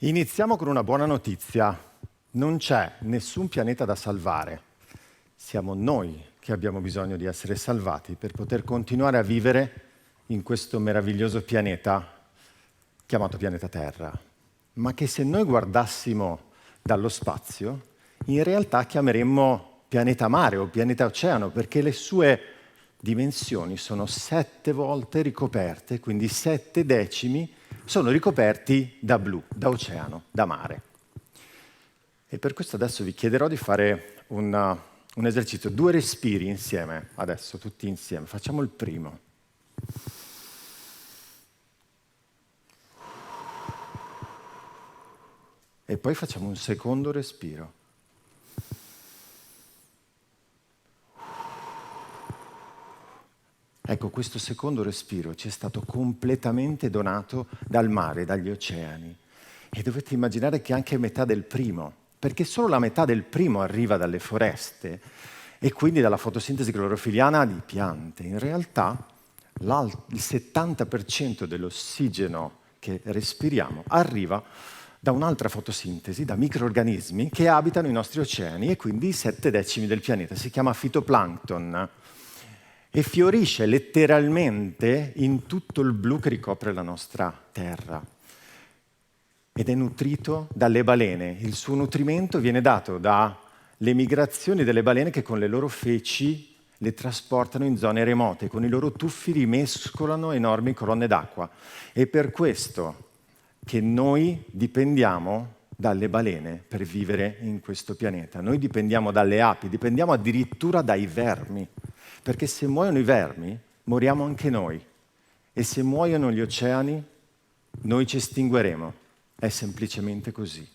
Iniziamo con una buona notizia. Non c'è nessun pianeta da salvare. Siamo noi che abbiamo bisogno di essere salvati per poter continuare a vivere in questo meraviglioso pianeta chiamato pianeta Terra, ma che se noi guardassimo dallo spazio, in realtà chiameremmo pianeta mare o pianeta oceano, perché le sue dimensioni sono 7 volte ricoperte, quindi 7 decimi sono ricoperti da blu, da oceano, da mare. E per questo adesso vi chiederò di fare un esercizio, 2 respiri insieme, adesso tutti insieme. Facciamo il primo. E poi facciamo un secondo respiro. Ecco, questo secondo respiro ci è stato completamente donato dal mare, dagli oceani. E dovete immaginare che anche metà del primo, perché solo la metà del primo arriva dalle foreste e quindi dalla fotosintesi clorofiliana di piante. In realtà il 70% dell'ossigeno che respiriamo arriva da un'altra fotosintesi, da microrganismi che abitano i nostri oceani e quindi i 7 decimi del pianeta. Si chiama fitoplancton e fiorisce letteralmente in tutto il blu che ricopre la nostra terra. Ed è nutrito dalle balene. Il suo nutrimento viene dato dalle migrazioni delle balene che con le loro feci le trasportano in zone remote, con i loro tuffi rimescolano enormi colonne d'acqua. È per questo che noi dipendiamo dalle balene per vivere in questo pianeta. Noi dipendiamo dalle api, dipendiamo addirittura dai vermi, perché se muoiono i vermi, moriamo anche noi. E se muoiono gli oceani, noi ci estingueremo. È semplicemente così.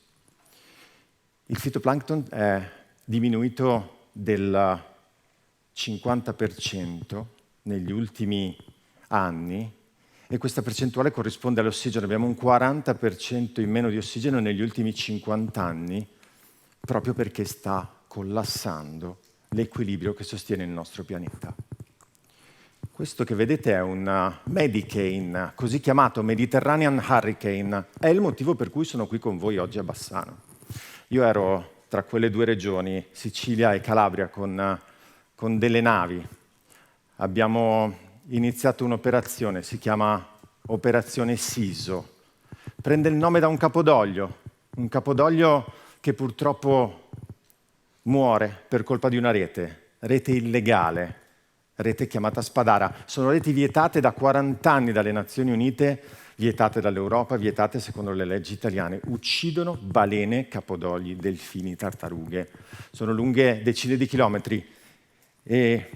Il fitoplancton è diminuito del 50% negli ultimi anni e questa percentuale corrisponde all'ossigeno. Abbiamo un 40% in meno di ossigeno negli ultimi 50 anni, proprio perché sta collassando l'equilibrio che sostiene il nostro pianeta. Questo che vedete è un Medicane, così chiamato Mediterranean Hurricane. È il motivo per cui sono qui con voi oggi a Bassano. Io ero tra quelle 2 regioni, Sicilia e Calabria, con delle navi. Abbiamo iniziato un'operazione, si chiama Operazione Siso. Prende il nome da un capodoglio che purtroppo muore per colpa di una rete illegale, rete chiamata Spadara. Sono reti vietate da 40 anni dalle Nazioni Unite, vietate dall'Europa, vietate secondo le leggi italiane. Uccidono balene, capodogli, delfini, tartarughe. Sono lunghe decine di chilometri e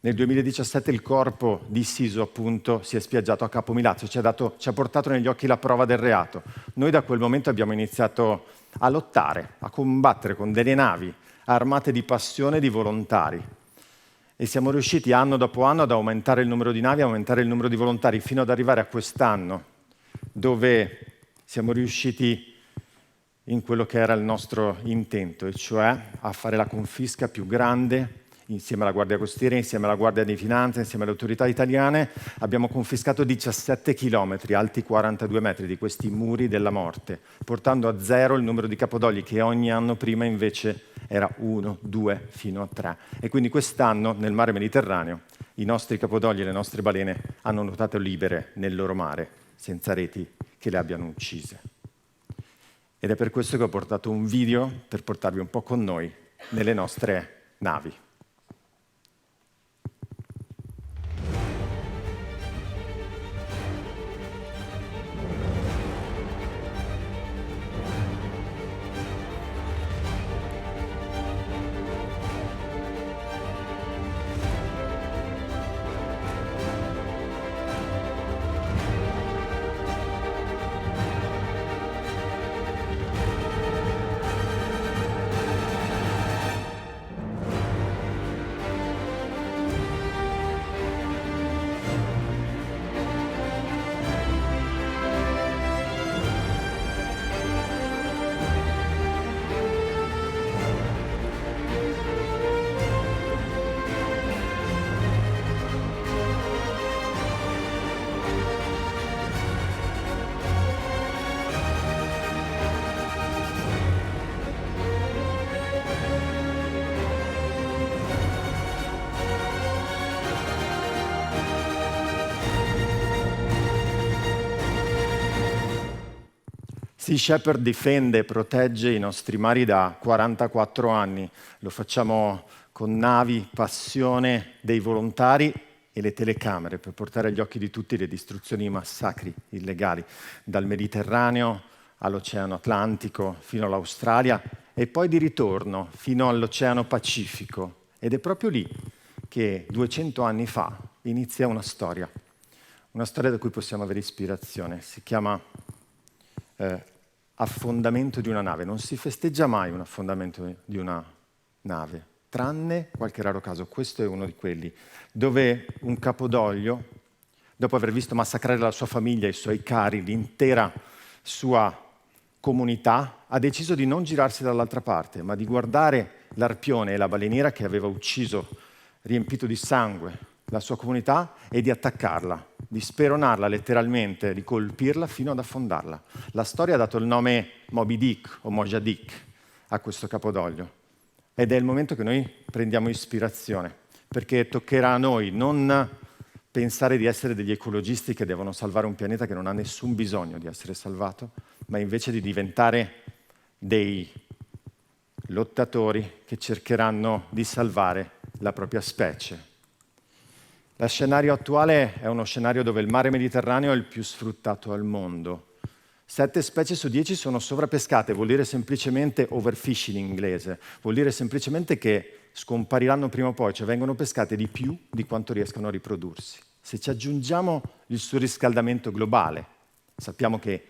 nel 2017 il corpo di Siso, appunto, si è spiaggiato a Capo Milazzo, ci ha portato negli occhi la prova del reato. Noi da quel momento abbiamo iniziato a lottare, a combattere con delle navi armate di passione e di volontari. E siamo riusciti anno dopo anno ad aumentare il numero di navi, aumentare il numero di volontari, fino ad arrivare a quest'anno, dove siamo riusciti in quello che era il nostro intento, e cioè a fare la confisca più grande. Insieme alla Guardia Costiera, insieme alla Guardia di Finanza, insieme alle autorità italiane, abbiamo confiscato 17 chilometri, alti 42 metri, di questi muri della morte, portando a 0 il numero di capodogli che ogni anno prima invece era 1, 2, fino a 3. E quindi quest'anno nel mare Mediterraneo i nostri capodogli e le nostre balene hanno nuotato libere nel loro mare, senza reti che le abbiano uccise. Ed è per questo che ho portato un video per portarvi un po' con noi nelle nostre navi. Sea Shepherd difende e protegge i nostri mari da 44 anni. Lo facciamo con navi, passione dei volontari e le telecamere per portare agli occhi di tutti le distruzioni e i massacri illegali, dal Mediterraneo all'Oceano Atlantico fino all'Australia e poi di ritorno fino all'Oceano Pacifico. Ed è proprio lì che 200 anni fa inizia una storia da cui possiamo avere ispirazione. Si chiama affondamento di una nave. Non si festeggia mai un affondamento di una nave, tranne qualche raro caso. Questo è uno di quelli, dove un capodoglio, dopo aver visto massacrare la sua famiglia, i suoi cari, l'intera sua comunità, ha deciso di non girarsi dall'altra parte, ma di guardare l'arpione e la baleniera che aveva ucciso, riempito di sangue, la sua comunità e di attaccarla, di speronarla letteralmente, di colpirla fino ad affondarla. La storia ha dato il nome Moby Dick o Moja Dick a questo capodoglio ed è il momento che noi prendiamo ispirazione, perché toccherà a noi non pensare di essere degli ecologisti che devono salvare un pianeta che non ha nessun bisogno di essere salvato, ma invece di diventare dei lottatori che cercheranno di salvare la propria specie. Lo scenario attuale è uno scenario dove il mare Mediterraneo è il più sfruttato al mondo. 7 specie su 10 sono sovrapescate, vuol dire semplicemente overfishing in inglese, vuol dire semplicemente che scompariranno prima o poi, cioè vengono pescate di più di quanto riescano a riprodursi. Se ci aggiungiamo il surriscaldamento globale, sappiamo che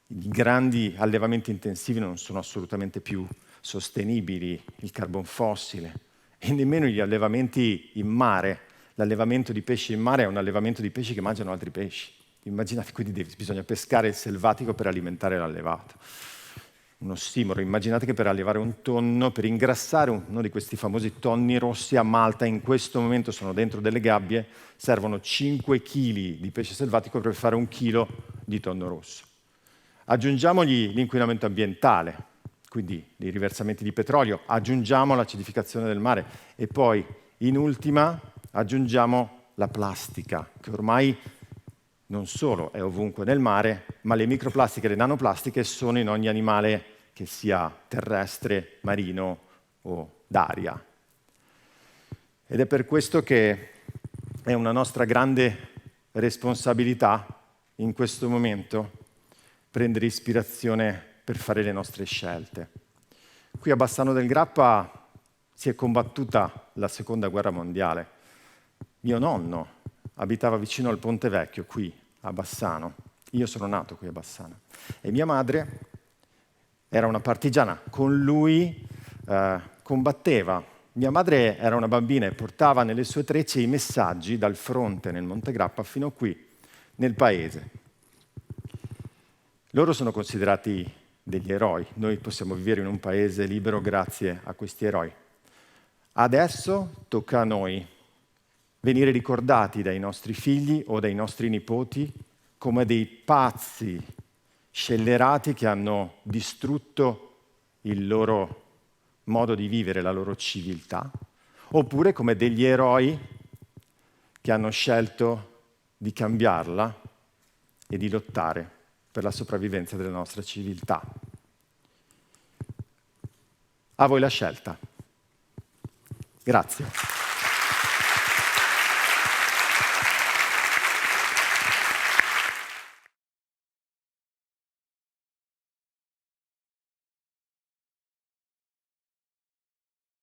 i grandi allevamenti intensivi non sono assolutamente più sostenibili, il carbon fossile, e nemmeno gli allevamenti in mare. L'allevamento di pesci in mare è un allevamento di pesci che mangiano altri pesci. Immaginate, quindi bisogna pescare il selvatico per alimentare l'allevato. Uno ossimoro. Immaginate che per allevare un tonno, per ingrassare uno di questi famosi tonni rossi a Malta, in questo momento sono dentro delle gabbie, servono 5 kg di pesce selvatico per fare 1 chilo di tonno rosso. Aggiungiamogli l'inquinamento ambientale, quindi i riversamenti di petrolio, aggiungiamo l'acidificazione del mare e poi, in ultima, aggiungiamo la plastica, che ormai non solo è ovunque nel mare, ma le microplastiche e le nanoplastiche sono in ogni animale che sia terrestre, marino o d'aria. Ed è per questo che è una nostra grande responsabilità in questo momento prendere ispirazione per fare le nostre scelte. Qui a Bassano del Grappa si è combattuta la Seconda Guerra Mondiale. Mio nonno abitava vicino al Ponte Vecchio, qui a Bassano. Io sono nato qui a Bassano. E mia madre era una partigiana. Con lui combatteva. Mia madre era una bambina e portava nelle sue trecce i messaggi dal fronte nel Monte Grappa fino qui, nel paese. Loro sono considerati degli eroi. Noi possiamo vivere in un paese libero grazie a questi eroi. Adesso tocca a noi venire ricordati dai nostri figli o dai nostri nipoti come dei pazzi scellerati che hanno distrutto il loro modo di vivere, la loro civiltà, oppure come degli eroi che hanno scelto di cambiarla e di lottare per la sopravvivenza della nostra civiltà. A voi la scelta. Grazie.